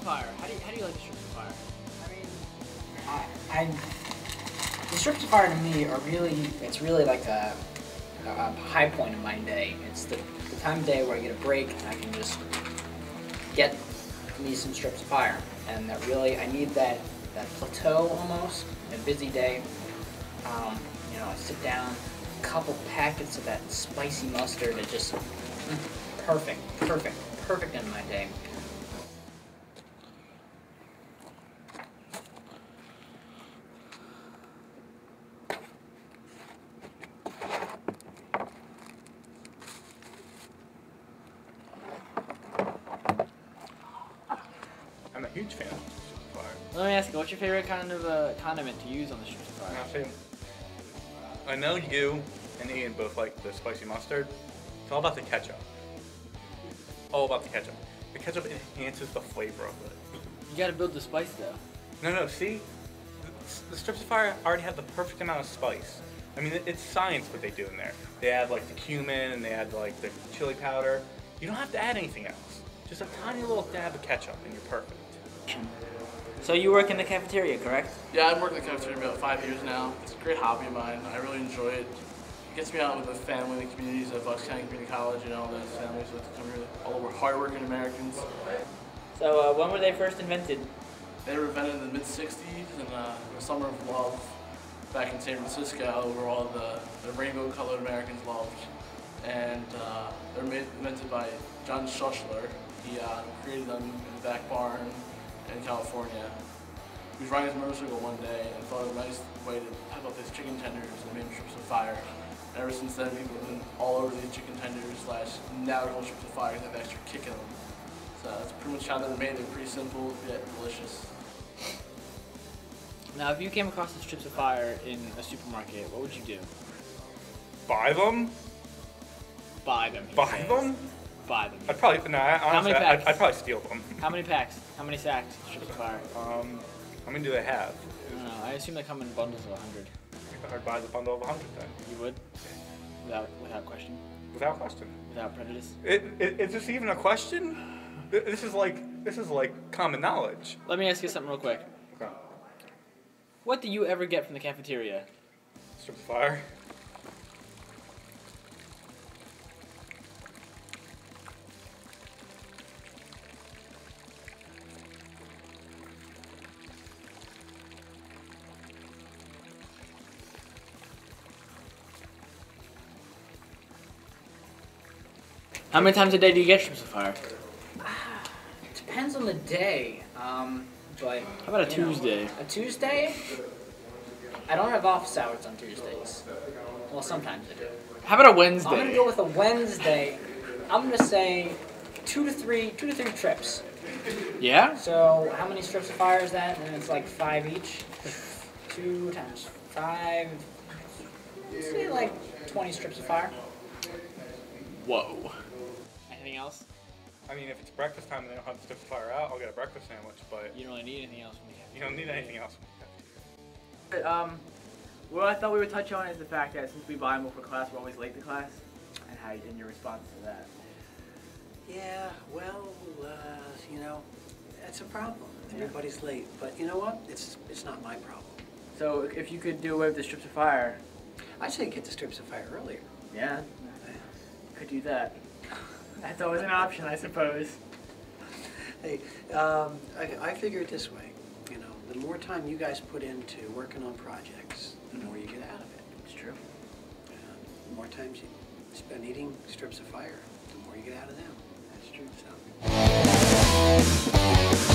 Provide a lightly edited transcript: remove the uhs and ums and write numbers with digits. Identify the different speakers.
Speaker 1: of fire. How do you like the strips of fire?
Speaker 2: I mean, the strips of fire to me are it's really like a high point of my day. It's the time of day where I get a break and I can just get me some strips of fire. And that really, I need that plateau almost, a busy day. You know, I sit down, a couple packets of that spicy mustard, it just, perfect in my day.
Speaker 3: I'm a huge fan of strips of fire.
Speaker 1: Let me ask you, what's your favorite kind of condiment to use on the strips of fire?
Speaker 3: I know you and Ian both like the spicy mustard. It's all about the ketchup. All about the ketchup. The ketchup enhances the flavor of it.
Speaker 1: You gotta build the spice though.
Speaker 3: No, see? The strips of fire already have the perfect amount of spice. I mean, it's science what they do in there. They add like the cumin and they add like the chili powder. You don't have to add anything else. Just a tiny little dab of ketchup and you're perfect.
Speaker 1: So you work in the cafeteria, correct?
Speaker 4: Yeah, I've worked in the cafeteria about 5 years now. It's a great hobby of mine. I really enjoy it. It gets me out with the family and the communities of Bucks County Community College, you know, those families that come here, all over hardworking Americans.
Speaker 1: So when were they first invented?
Speaker 4: They were invented in the mid-60s in the summer of love back in San Francisco, where all the rainbow-colored Americans loved. And they were invented by John Schussler. He created them in the back barn in California. He was riding his motorcycle one day and thought of a nice way to pep up his chicken tenders and made strips of fire. And ever since then, people have been all over these chicken tenders / now called strips of fire because they have extra kick in them. So that's pretty much how they're made. They're pretty simple yet delicious.
Speaker 1: Now, if you came across the strips of fire in a supermarket, what would you do?
Speaker 3: Buy them?
Speaker 1: Buy them.
Speaker 3: Buy them?
Speaker 1: Buy them.
Speaker 3: I'd probably, no, honestly, I'd probably steal them.
Speaker 1: How many packs? How many sacks of strips of fire?
Speaker 3: How many do they have?
Speaker 1: I don't know. I assume they come in bundles of 100.
Speaker 3: I'd buy the bundle of 100 then.
Speaker 1: You would? Without question?
Speaker 3: Without question.
Speaker 1: Without prejudice?
Speaker 3: Is this even a question? This is like common knowledge.
Speaker 1: Let me ask you something real quick.
Speaker 3: Okay.
Speaker 1: What do you ever get from the cafeteria?
Speaker 3: Strips of fire.
Speaker 1: How many times a day do you get strips of fire?
Speaker 2: It depends on the day, but...
Speaker 1: How about a Tuesday?
Speaker 2: A Tuesday? I don't have office hours on Tuesdays. Well, sometimes I do.
Speaker 1: How about a Wednesday?
Speaker 2: I'm gonna go with a Wednesday. I'm gonna say two to three trips.
Speaker 1: Yeah?
Speaker 2: So how many strips of fire is that? And it's like 5 each. 2 times 5. Let's say like 20 strips of fire.
Speaker 1: Whoa. Anything else?
Speaker 3: I mean, if it's breakfast time and they don't have the strips of fire out, I'll get a breakfast sandwich, but...
Speaker 1: You don't really need anything else from the cafeteria.
Speaker 3: You don't need anything else from the cafeteria.
Speaker 1: What I thought we would touch on is the fact that since we buy them for class, we're always late to class, and your response to that.
Speaker 5: Yeah, well, you know, that's a problem. Everybody's late, but you know what? It's not my problem.
Speaker 1: So if you could do away with the strips of fire,
Speaker 5: I'd say get the strips of fire earlier.
Speaker 1: yeah, could do that. That's always an option, I suppose.
Speaker 5: Hey, I figure it this way. You know, the more time you guys put into working on projects, the more you get out of it.
Speaker 1: It's true.
Speaker 5: The more times you spend eating strips of fire, the more you get out of them.
Speaker 1: That's true.
Speaker 5: So.